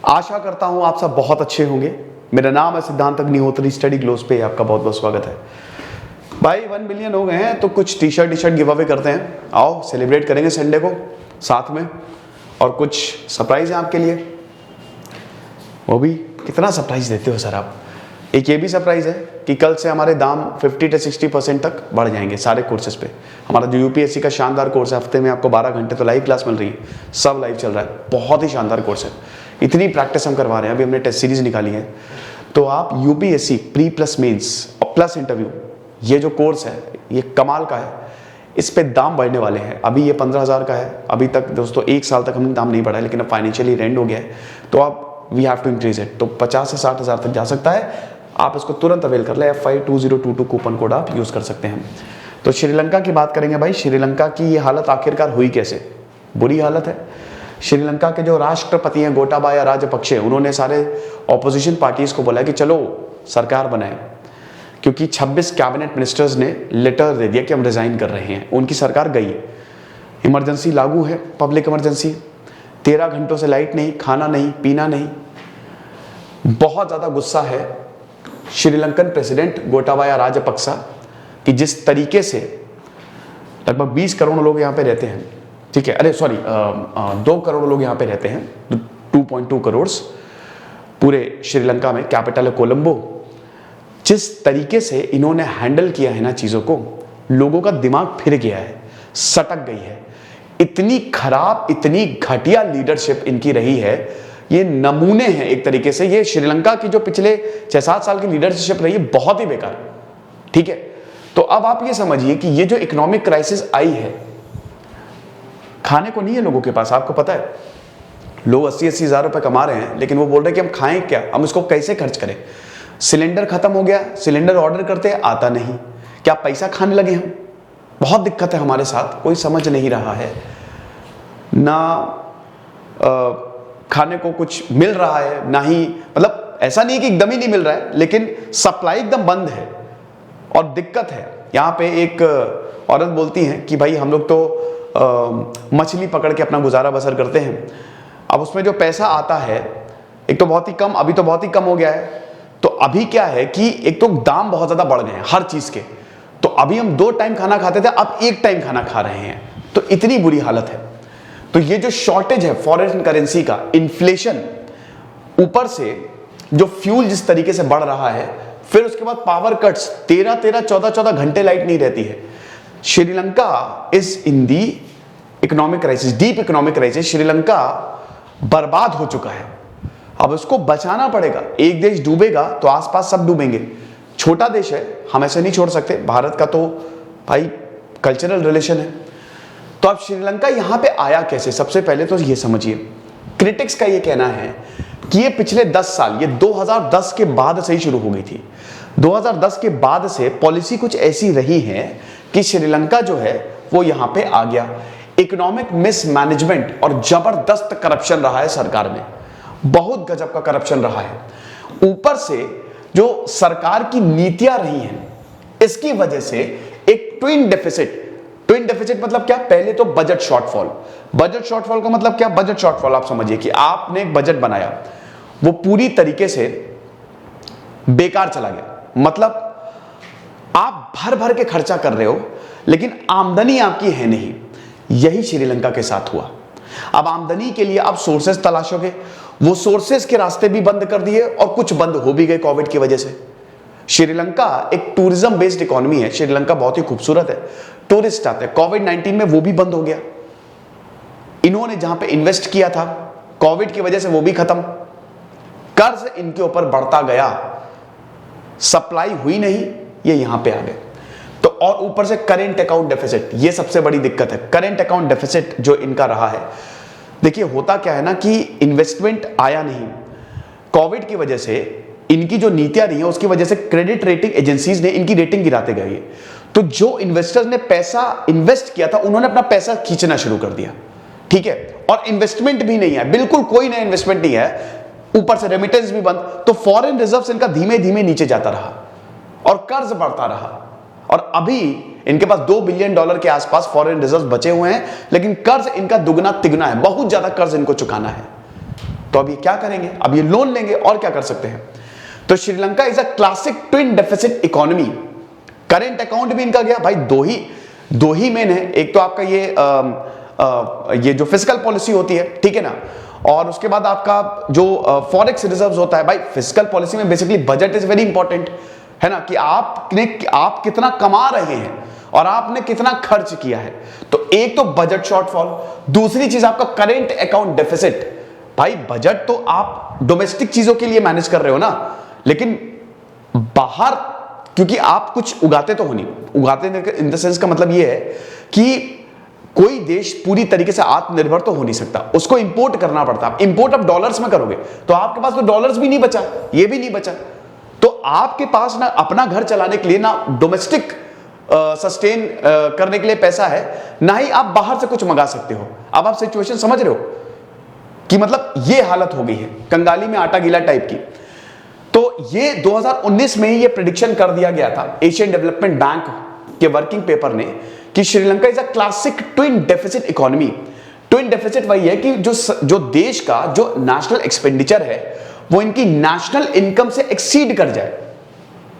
आशा करता हूं आप सब बहुत अच्छे होंगे। मेरा नाम है सिद्धांत अग्निहोत्री, स्टडी ग्लोस पे आपका बहुत बहुत स्वागत है। भाई 1 मिलियन हो गए हैं तो कुछ टी शर्ट गिव अवे करते हैं। आओ सेलिब्रेट करेंगे संडे को साथ में, और कुछ सरप्राइज है आपके लिए। वो भी कितना सरप्राइज देते हो सर आप। एक ये भी सरप्राइज है कि कल से हमारे दाम 50 से 60% तक बढ़ जाएंगे सारे कोर्सेज पे। हमारा जो यूपीएससी का शानदार कोर्स है, हफ्ते में आपको 12 घंटे तो लाइव क्लास मिल रही है, सब लाइव चल रहा है, बहुत ही शानदार कोर्स है। इतनी प्रैक्टिस हम करवा रहे हैं, अभी हमने टेस्ट सीरीज निकाली है। तो आप यूपीएससी प्री प्लस मेंस और प्लस इंटरव्यू, ये जो कोर्स है ये कमाल का है। इस पे दाम बढ़ने वाले हैं। अभी ये 15,000 का है, अभी तक दोस्तों 1 साल तक हमने दाम नहीं बढ़ाया, लेकिन अब फाइनेंशियली रेंड हो गया है तो आप we have to increase it. तो 50 से 60,000 तक जा सकता है। आप इसको तुरंत अवेल कर ले। FI2022 कूपन कोड आप यूज कर सकते हैं। तो श्रीलंका की बात करेंगे भाई। श्रीलंका की ये हालत आखिरकार हुई कैसे? बुरी हालत है। श्रीलंका के जो राष्ट्रपति हैं गोटाबाया राजपक्षे, उन्होंने सारे ऑपोजिशन पार्टीज को बोला कि चलो सरकार बनाए, क्योंकि 26 कैबिनेट मिनिस्टर्स ने लेटर दे दिया कि हम रिजाइन कर रहे हैं। उनकी सरकार गई, इमरजेंसी लागू है, पब्लिक इमरजेंसी। 13 घंटों से लाइट नहीं, खाना नहीं, पीना नहीं। बहुत ज्यादा गुस्सा है श्रीलंकन प्रेसिडेंट गोटाबाया राजपक्सा कि जिस तरीके से लगभग 20 करोड़ लोग यहाँ पे रहते हैं, ठीक है, अरे सॉरी 2 करोड़ लोग यहाँ पे रहते हैं, 2.2 करोड़ पूरे श्रीलंका में, कैपिटल है कोलंबो। जिस तरीके से इन्होंने हैंडल किया है ना चीजों को, लोगों का दिमाग फिर गया है, सटक गई है। इतनी खराब, इतनी घटिया लीडरशिप इनकी रही है। ये नमूने हैं एक तरीके से। ये श्रीलंका की जो पिछले 6-7 साल की लीडरशिप रही है, बहुत ही बेकार, ठीक है। तो अब आप ये समझिए कि ये जो इकोनॉमिक क्राइसिस आई है, खाने को नहीं है लोगों के पास। आपको पता है लोग 80-80 हजार रुपए कमा रहे हैं, लेकिन वो बोल रहे हैं कि हम खाएं क्या, हम इसको कैसे खर्च करें। सिलेंडर खत्म हो गया, सिलेंडर ऑर्डर करते हैं, आता नहीं। क्या पैसा खाने लगे हम? बहुत दिक्कत है हमारे साथ, कोई समझ नहीं रहा है ना। खाने को कुछ मिल रहा है ना ही, मतलब ऐसा नहीं है कि एकदम ही नहीं मिल रहा है, लेकिन सप्लाई एकदम बंद है और दिक्कत है। यहाँ पे एक औरत बोलती है कि भाई हम लोग तो मछली पकड़ के अपना गुजारा बसर करते हैं। अब उसमें जो पैसा आता है एक तो बहुत ही कम, अभी तो बहुत ही कम हो गया है। तो अभी क्या है कि एक तो दाम बहुत ज्यादा बढ़ गए हैं हर चीज के। तो अभी हम 2 टाइम खाना खाते थे, अब 1 टाइम खाना खा रहे हैं। तो इतनी बुरी हालत है। तो ये जो शॉर्टेज है फॉरेन करेंसी का, इन्फ्लेशन, ऊपर से जो फ्यूल जिस तरीके से बढ़ रहा है, फिर उसके बाद पावर कट्स, 13-13, 14-14 घंटे लाइट नहीं रहती है। Sri Lanka is in the economic crisis, deep economic crisis. Sri Lanka बर्बाद हो चुका है, अब उसको बचाना पड़ेगा। एक देश डूबेगा तो आसपास सब डूबेंगे। छोटा देश है, हम ऐसे नहीं छोड़ सकते। भारत का तो भाई कल्चरल रिलेशन है। तो अब श्रीलंका यहां पे आया कैसे? सबसे पहले तो ये समझिए, क्रिटिक्स का ये कहना है कि ये पिछले 10 साल, ये 2010 के बाद से ही शुरू हो गई थी। 2010 के बाद से पॉलिसी कुछ ऐसी रही है कि श्रीलंका जो है वो यहां पे आ गया। इकोनॉमिक मिसमैनेजमेंट और जबरदस्त करप्शन रहा है सरकार में, बहुत गजब का करप्शन रहा है। ऊपर से जो सरकार की नीतियां रही हैं, इसकी वजह से एक ट्विन डेफिसिट मतलब क्या? पहले तो बजट शॉर्टफॉल। बजट शॉर्टफॉल का मतलब क्या? बजट शॉर्टफॉल आप समझिए कि आपने एक बजट बनाया, वो पूरी तरीके से बेकार चला गया। मतलब आप भर भर के खर्चा कर रहे हो, लेकिन आमदनी आपकी है नहीं। यही श्रीलंका के साथ हुआ। अब आमदनी के लिए आप सोर्सेस तलाशोगे, वो सोर्सेस के रास्ते भी बंद कर दिए और कुछ बंद हो भी गए कोविड की वजह से। श्रीलंका एक टूरिज्म बेस्ड इकोनॉमी है। श्रीलंका बहुत ही खूबसूरत है, टूरिस्ट आते हैं। कोविड-19 में वो भी बंद हो गया। इन्होंने जहां पे इन्वेस्ट किया था कोविड की वजह से वो भी खत्म। कर्ज इनके ऊपर बढ़ता गया, सप्लाई हुई नहीं, ये यहां पे आ गए। तो और ऊपर से करेंट अकाउंट डेफिसिट, ये सबसे बड़ी दिक्कत है। करेंट अकाउंट डेफिसिट जो इनका रहा है, देखिए होता क्या है ना कि इन्वेस्टमेंट आया नहीं। कोविड की वजह से इनकी जो नीतियां रही हैं, उसकी वजह से क्रेडिट रेटिंग एजेंसीज ने इनकी रेटिंग गिराते गए। तो जो इन्वेस्टर्स ने पैसा इन्वेस्ट किया था, उन्होंने अपना पैसा खींचना शुरू कर दिया, ठीक है। और इन्वेस्टमेंट भी नहीं है, बिल्कुल कोई नया इन्वेस्टमेंट नहीं है। ऊपर से रेमिटेंस भी बंद। तो फॉरेन रिजर्व्स इनका धीमे धीमे नीचे जाता रहा और कर्ज बढ़ता रहा। और अभी इनके पास $2 बिलियन के आसपास फॉरेन रिजर्व्स बचे हुए हैं, लेकिन कर्ज इनका दुगना तिगुना है। बहुत ज्यादा कर्ज इनको चुकाना है। तो अब ये क्या करेंगे, अब ये लोन लेंगे और क्या कर सकते हैं। तो Sri Lanka is a classic twin deficit economy. Current account भी इनका गया भाई, दो ही मेन है, एक तो आपका ये जो फिस्कल पॉलिसी होती है, ठीक है ना, और उसके बाद आपका जो फॉरेक्स रिजर्व्स होता है। भाई फिस्कल पॉलिसी में basically budget is very important, है ना, कि आप कितना कमा रहे हैं और आपने कितना खर्च किया है। तो एक तो बजट शॉर्टफॉल, दूसरी चीज आपका करेंट अकाउंट डेफिसिट। भाई बजट तो आप डोमेस्टिक चीजों के लिए मैनेज कर रहे हो ना, लेकिन बाहर क्योंकि आप कुछ उगाते तो हो नहीं, उगाते इन द सेंस का मतलब ये है कि कोई देश पूरी तरीके से आत्मनिर्भर तो हो नहीं सकता, उसको इंपोर्ट करना पड़ता है। इंपोर्ट आप डॉलर्स में करोगे तो आपके पास तो डॉलर्स भी नहीं बचा, ये भी नहीं बचा, तो आपके पास ना अपना घर चलाने के लिए ना डोमेस्टिक सस्टेन करने के लिए पैसा है, ना ही आप बाहर से कुछ मंगा सकते हो। अब आप सिचुएशन समझ रहे हो कि मतलब ये हालत हो गई है, कंगाली में आटा गीला टाइप की। तो ये 2019 में ही ये प्रेडिक्शन कर दिया गया था एशियन डेवलपमेंट बैंक के वर्किंग पेपर ने कि Sri Lanka is a classic twin deficit economy. Twin deficit वही है कि जो देश का जो नेशनल एक्सपेंडिचर है वो इनकी नेशनल इनकम से एक्सीड कर जाए,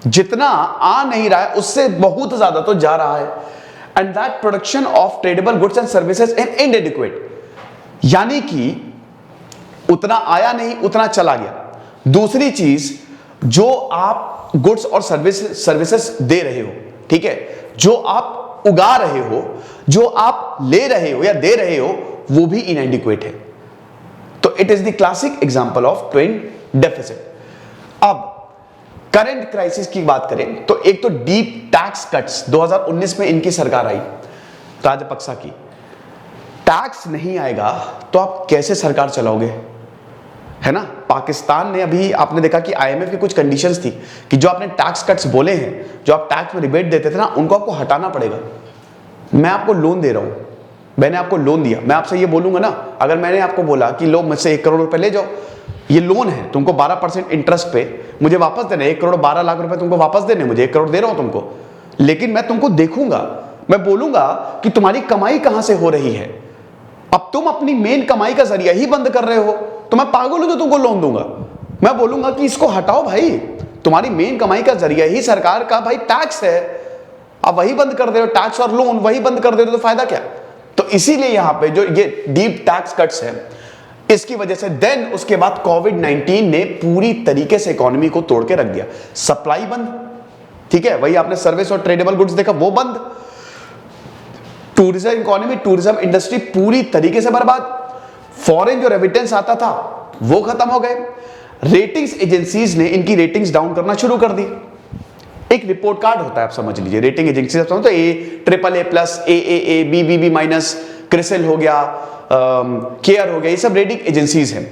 जितना आ नहीं रहा है उससे बहुत ज्यादा तो जा रहा है। And that production of tradable goods and services is इनएडिक्वेट, यानी कि उतना आया नहीं, उतना चला गया। दूसरी चीज, जो आप गुड्स और सर्विसेज दे रहे हो, ठीक है, जो आप उगा रहे हो, जो आप ले रहे हो या दे रहे हो, वो भी इनएडिक्वेट है। तो it is the classic example of twin deficit. अब करंट क्राइसिस की बात करें तो एक तो डीप टैक्स कट्स 2019 में इनकी सरकार आई, राजपक्सा की। टैक्स नहीं आएगा तो आप कैसे सरकार चलाओगे, है ना। पाकिस्तान ने अभी आपने देखा कि आईएमएफ की कुछ कंडीशंस थी कि जो आपने टैक्स कट्स बोले हैं, जो आप टैक्स में रिबेट देते थे ना, उनको आपको हटाना पड़ेगा। मैं आपको लोन दे रहा हूं, मैंने आपको लोन दिया, मैं आपसे ये बोलूंगा ना, अगर मैंने आपको बोला कि लो मुझसे 1 करोड़ रुपए ले जाओ, ये लोन है, तुमको 12% इंटरेस्ट पे मुझे वापस देना है, 1 करोड़ 12 लाख रुपए तुमको वापस देने, मुझे 1 करोड़ दे रहा हूं तुमको, लेकिन मैं तुमको देखूंगा, मैं बोलूंगा कि तुम्हारी कमाई कहां से हो रही है। अब तुम अपनी मेन कमाई का जरिया ही बंद कर रहे हो, तो मैं पागल हूं जो तुमको लोन दूंगा। मैं बोलूंगा कि इसको हटाओ भाई, तुम्हारी मेन कमाई का जरिया ही सरकार का भाई टैक्स है, अब वही बंद कर दे रहे हो, टैक्स और लोन वही बंद कर दे रहे हो, तो फायदा क्या। तो इसीलिए यहां पे जो ये डीप टैक्स कट्स है, इसकी वजह से देन उसके बाद कोविड-19 ने पूरी तरीके से इकोनॉमी को तोड़ के रख दिया। सप्लाई बंद, ठीक है, वही आपने सर्विस और ट्रेडेबल गुड्स देखा वो बंद, टूरिज्म इकोनॉमी, टूरिज्म इंडस्ट्री पूरी तरीके से बर्बाद, फॉरेन जो रेमिटेंस आता था वो खत्म हो गए। रेटिंग्स एजेंसीज ने इनकी रेटिंग्स डाउन करना शुरू कर दी। एक रिपोर्ट कार्ड होता है, आप समझ लीजिए, रेटिंग एजेंसी तो ए, AAA+, AAA, BBB-, क्रिसिल हो गया, केयर हो गया, ये सब रेटिंग एजेंसीज हैं।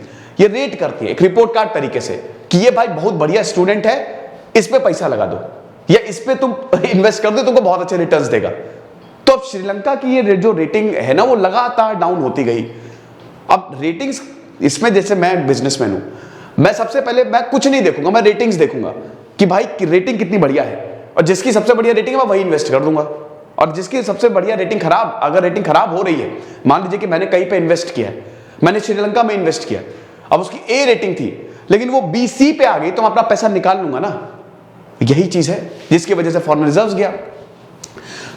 ये रेट करती है एक रिपोर्ट कार्ड तरीके से कि ये भाई बहुत बढ़िया स्टूडेंट है, इस पे पैसा लगा दो या इस पे तुम इन्वेस्ट कर दो, तुमको बहुत अच्छे रिटर्न्स देगा। तो अब श्रीलंका की ये जो रेटिंग है ना, वो लगातार डाउन होती गई। अब रेटिंग्स, इसमें जैसे मैं बिजनेसमैन हूं, मैं सबसे पहले मैं कुछ नहीं देखूंगा, मैं रेटिंग्स देखूंगा कि भाई रेटिंग कितनी बढ़िया है, और जिसकी सबसे बढ़िया रेटिंग है मैं वही इन्वेस्ट कर दूंगा। और जिसकी सबसे बढ़िया रेटिंग खराब, अगर रेटिंग खराब हो रही है, मान लीजिए कि मैंने कहीं पे इन्वेस्ट किया है, मैंने श्रीलंका में इन्वेस्ट किया, अब उसकी ए रेटिंग थी लेकिन वो BC पे आ गई, तो मैं अपना पैसा निकाल लूंगा ना। यही चीज है जिसकी वजह से फॉरेन रिजर्व्स गया।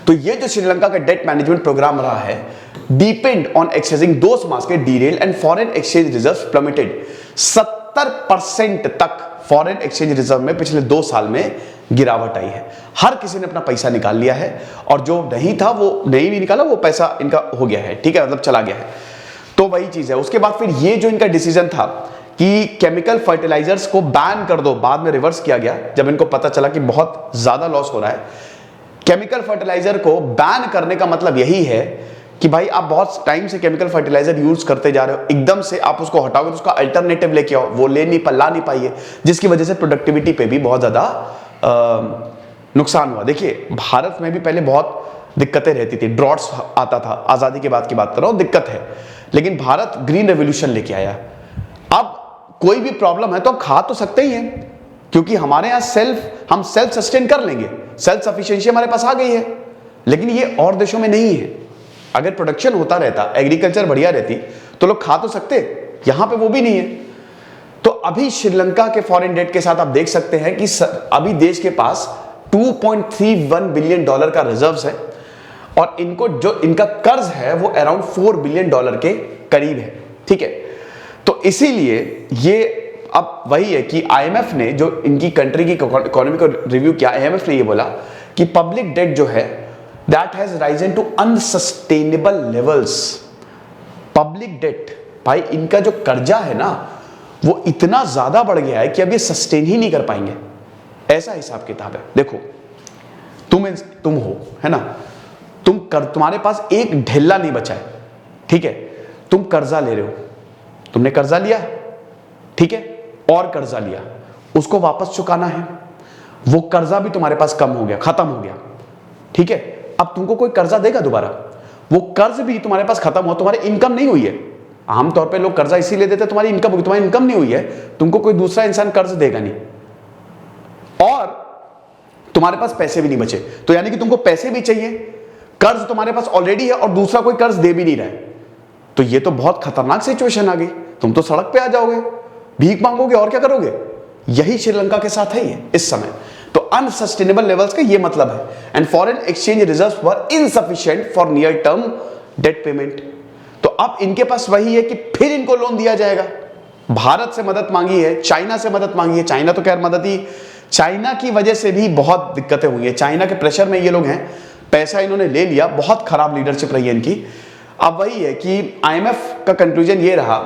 तो ये जो श्रीलंका का डेट मैनेजमेंट प्रोग्राम रहा है, depend on accessing those market derail and foreign exchange reserves plummeted. 70% तक फॉरेन एक्सचेंज रिजर्व में पिछले 2 साल में गिरावट आई है। हर किसी ने अपना पैसा निकाल लिया है, और जो नहीं था वो नहीं भी निकाला, वो पैसा इनका हो गया है, ठीक है, मतलब चला गया है। तो वही चीज है। उसके बाद फिर ये जो इनका डिसीजन था कि केमिकल फर्टिलाइजर्स को बैन कर दो, बाद में रिवर्स किया गया जब इनको पता चला कि बहुत ज्यादा लॉस हो रहा है। केमिकल फर्टिलाइजर को बैन करने का मतलब यही है कि भाई आप बहुत टाइम से केमिकल फर्टिलाइजर यूज करते जा रहे हो, एकदम से आप उसको हटाओगे तो उसका अल्टरनेटिव लेके आओ, वो ला नहीं पाइए, जिसकी वजह से प्रोडक्टिविटी पे भी बहुत ज्यादा नुकसान हुआ। देखिए भारत में भी पहले बहुत दिक्कतें रहती थी, ड्रॉट्स आता था, आजादी के बाद की बात कर रहा हूं, दिक्कत है, लेकिन भारत ग्रीन रेवोल्यूशन लेके आया। अब कोई भी प्रॉब्लम है तो हम खा तो सकते ही हैं, क्योंकि हमारे यहाँ हम सेल्फ सस्टेन कर लेंगे, सेल्फ सफिशिएंसी हमारे पास आ गई है। लेकिन ये और देशों में नहीं है। अगर प्रोडक्शन होता रहता, एग्रीकल्चर बढ़िया रहती, तो लोग खा तो सकते, यहां पे वो भी नहीं है। अभी श्रीलंका के फॉरेन डेट के साथ आप देख सकते हैं कि अभी देश के पास 2.31 बिलियन डॉलर का रिजर्व्स है और इनको जो इनका कर्ज है वो अराउंड 4 बिलियन डॉलर के करीब है। ठीक है, तो इसीलिए ये अब वही है कि आईएमएफ ने जो इनकी कंट्री की इकोनॉमी को रिव्यू किया, आईएमएफ ने ये बोला कि पब्लिक डेट जो है that has risen to unsustainable levels. Public debt भाई, इनका जो कर्जा है ना वो इतना ज्यादा बढ़ गया है कि अब ये सस्टेन ही नहीं कर पाएंगे, ऐसा हिसाब किताब है। देखो तुम हो, है ना, तुम्हारे पास एक ढेला नहीं बचा है, ठीक है, तुम कर्जा ले रहे हो, तुमने कर्जा लिया, ठीक है, और कर्जा लिया, उसको वापस चुकाना है, वो कर्जा भी तुम्हारे पास कम हो गया, खत्म हो गया, ठीक है, अब तुमको कोई कर्जा देगा दोबारा, वो कर्ज भी तुम्हारे पास खत्म हो, तुम्हारी इनकम नहीं हुई है। आमतौर पे लोग कर्जा इसीलिए देते हैं तुम्हारी इनकम होगी, तुम्हारी इनकम नहीं हुई है, तुमको कोई दूसरा इंसान कर्ज देगा नहीं, और तुम्हारे पास पैसे भी नहीं बचे, तो यानी कि तुमको पैसे भी चाहिए, कर्ज तुम्हारे पास ऑलरेडी है और दूसरा कोई कर्ज दे भी नहीं रहा है, तो ये तो बहुत खतरनाक सिचुएशन आ गई। तुम तो सड़क पे आ जाओगे, भीख मांगोगे, और क्या करोगे। यही श्रीलंका के साथ है ये इस समय। तो अनसस्टेनेबल लेवल्स का ये मतलब है। And foreign exchange reserves were insufficient for near term debt payment. तो अब इनके पास वही है कि फिर इनको लोन दिया जाएगा। भारत से मदद मांगी है, चाइना से मदद मांगी है, चाइना तो खैर मदद ही, चाइना की वजह से भी बहुत दिक्कतें हुई है, चाइना के प्रेशर में ये लोग हैं, पैसा इन्होंने ले लिया, बहुत खराब लीडरशिप रही है इनकी। अब वही है कि आईएमएफ का कंक्लूजन ये रहा,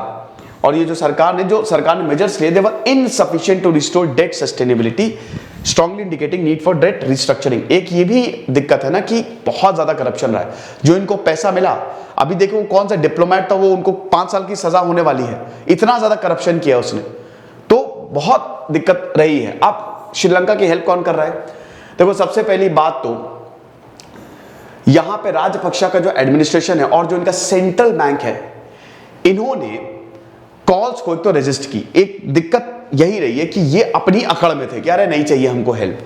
और ये जो सरकार ने मेजर्स लिए, they were insufficient to restore debt sustainability, strongly indicating need for debt restructuring. एक ये भी दिक्कत है ना कि बहुत ज्यादा करप्शन रहा है। जो इनको पैसा मिला, अभी देखो कौन सा डिप्लोमेट था, वो उनको 5 साल की सजा होने वाली है, इतना ज्यादा करप्शन किया उसने, तो बहुत दिक्कत रही है। अब श्रीलंका की हेल्प कौन कर रहा है? देखो सबसे पहली बात तो यहां पे राजपक्षा का जो एडमिनिस्ट्रेशन है और जो इनका सेंट्रल बैंक है, इन्होंने कॉल्स को एक तो रेजिस्ट की। एक दिक्कत यही रही है कि ये अपनी अकड़ में थे कि अरे नहीं चाहिए हमको हेल्प।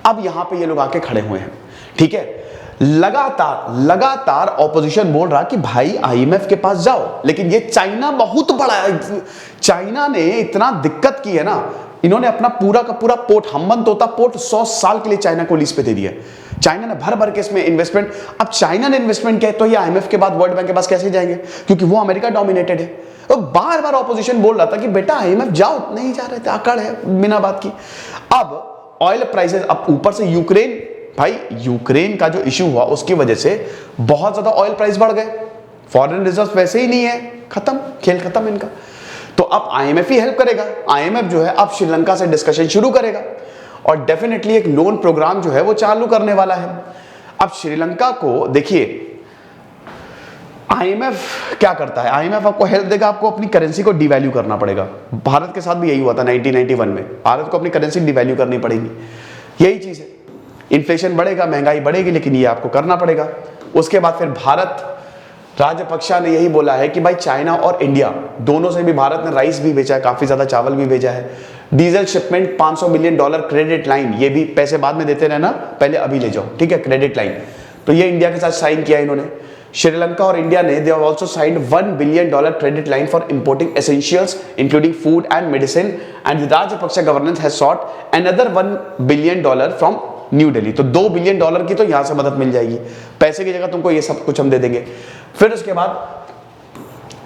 अब यहां पे ये लोग आके खड़े हुए हैं, ठीक है। लगातार ऑपोजिशन बोल रहा कि भाई आईएमएफ के पास जाओ, लेकिन ये चाइना बहुत बड़ा है, चाइना ने इतना दिक्कत की है ना, इन्होंने अपना पूरा का पूरा पोर्ट, हम्बन तोता पोर्ट 100 साल के लिए चाइना को लीज पे दे दिया। चाइना ने भर भर के इसमें इन्वेस्टमेंट, अब चाइना ने इन्वेस्टमेंट किया तो ये आईएमएफ के बाद वर्ल्ड बैंक के पास कैसे जाएंगे, क्योंकि वो अमेरिका डोमिनेटेड है। तो बार बार ऑपोजिशन बोल रहा था कि बेटा आईएमएफ जाओ, नहीं जा रहे थे, अकड़ है बिना बात की। अब ऑयल प्राइसेस, अब ऊपर से यूक्रेन, भाई यूक्रेन का जो इश्यू हुआ उसकी वजह से बहुत ज्यादा ऑयल प्राइस बढ़ गए, फॉरेन रिजर्व वैसे ही नहीं है, खत्म, खेल खत्म इनका। तो अब आईएमएफ ही हेल्प करेगा। आईएमएफ जो है अब श्रीलंका से डिस्कशन शुरू करेगा और डेफिनेटली एक लोन प्रोग्राम जो है वो चालू करने वाला है। अब श्रीलंका को देखिए, आईएमएफ क्या करता है, आईएमएफ आपको हेल्प देगा, आपको अपनी करेंसी को डिवैल्यू करना पड़ेगा। भारत के साथ भी यही हुआ था 1991 में, भारत को अपनी करेंसी डिवैल्यू करनी पड़ेगी, यही चीज है। इन्फ्लेशन बढ़ेगा, महंगाई बढ़ेगी, लेकिन ये आपको करना पड़ेगा। उसके बाद फिर भारत, राजपक्षा ने यही बोला है कि भाई चाइना और इंडिया दोनों से भी भारत ने राइस भी बेचा है, काफी ज्यादा चावल भी भेजा है, diesel shipment $500 million credit line, ये भी पैसे बाद में देते रहना, पहले अभी ले जाओ, ठीक है, क्रेडिट लाइन। तो ये इंडिया के साथ साइन किया इन्होंने। श्रीलंका और इंडिया ने they have also signed $1 billion credit line for importing essentials including food and medicine, and the Rajapaksa governance has short another $1 billion from new Delhi. तो $2 बिलियन की तो यहां से मदद मिल जाएगी, पैसे की जगह तुमको ये सब कुछ हम दे देंगे। फिर उसके बाद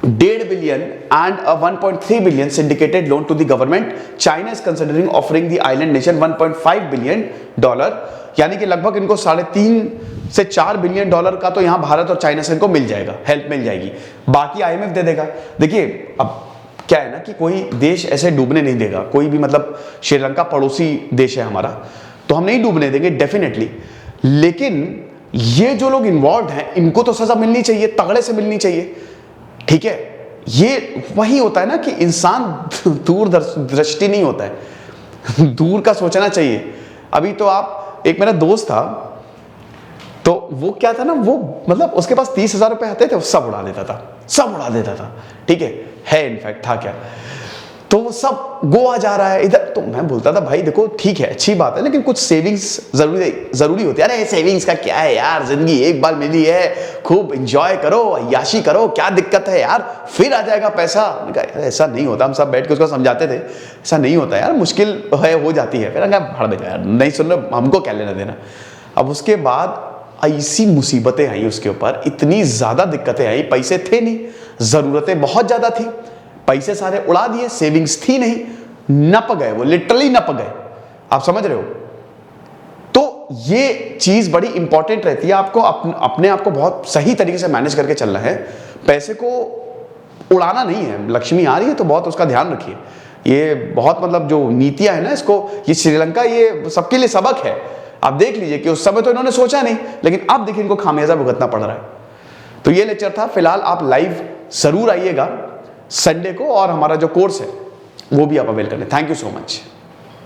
$1.5 billion and a $1.3 billion syndicated loan to the government. China is considering offering the island nation $1.5 billion, यानी कि लगभग इनको $3.5 से $4 बिलियन का तो यहां भारत और चाइना से इनको मिल जाएगा, हेल्प मिल जाएगी, बाकी आईएमएफ दे देगा। देखिए अब क्या है ना कि कोई देश ऐसे डूबने नहीं देगा, कोई भी, मतलब श्रीलंका पड़ोसी देश है हमारा, तो हम नहीं डूबने देंगे डेफिनेटली, लेकिन ये जो लोग इन्वॉल्व हैं इनको तो सजा मिलनी चाहिए, तगड़े से मिलनी चाहिए, ठीक है। ये वही होता है ना कि इंसान दूरदृष्टि नहीं होता है, दूर का सोचना चाहिए। अभी तो आप, एक मेरा दोस्त था, तो वो क्या था ना, वो मतलब उसके पास 30,000 रुपए आते थे, वो सब उड़ा देता था, सब उड़ा देता था, ठीक है इनफैक्ट था क्या, तो वो सब गोवा जा रहा है इधर। तो मैं बोलता था भाई देखो ठीक है, अच्छी बात है, लेकिन कुछ सेविंग्स जरूरी होती है। अरे सेविंग्स का क्या है यार, जिंदगी एक बार मिली है, खूब एंजॉय करो, अय्याशी करो, क्या दिक्कत है यार, फिर आ जाएगा पैसा। ऐसा नहीं होता। हम सब बैठ के उसको समझाते थे, ऐसा नहीं होता यार, मुश्किल है, हो जाती है। फिर भड़ गया यार, नहीं सुन रहे, हमको क्या लेना देना। अब उसके बाद ऐसी मुसीबतें आई उसके ऊपर, इतनी ज्यादा दिक्कतें आई, पैसे थे नहीं, जरूरतें बहुत ज्यादा थी, पैसे सारे उड़ा दिए, सेविंग्स थी नहीं, नप गए वो, लिटरली नप गए। आप समझ रहे हो? तो ये चीज बड़ी इंपॉर्टेंट रहती है, आपको अपने आप को बहुत सही तरीके से मैनेज करके चलना है, पैसे को उड़ाना नहीं है। लक्ष्मी आ रही है तो बहुत उसका ध्यान रखिए। ये बहुत मतलब जो नीतियां है ना, इसको, ये श्रीलंका, ये सबके लिए सबक है। आप देख लीजिए कि उस समय तो इन्होंने सोचा नहीं, लेकिन अब देखिए इनको खामियाजा भुगतना पड़ रहा है। तो ये लेक्चर था। फिलहाल आप लाइव जरूर आइएगा संडे को, और हमारा जो कोर्स है वो भी आप अवेल करें। Thank you so much.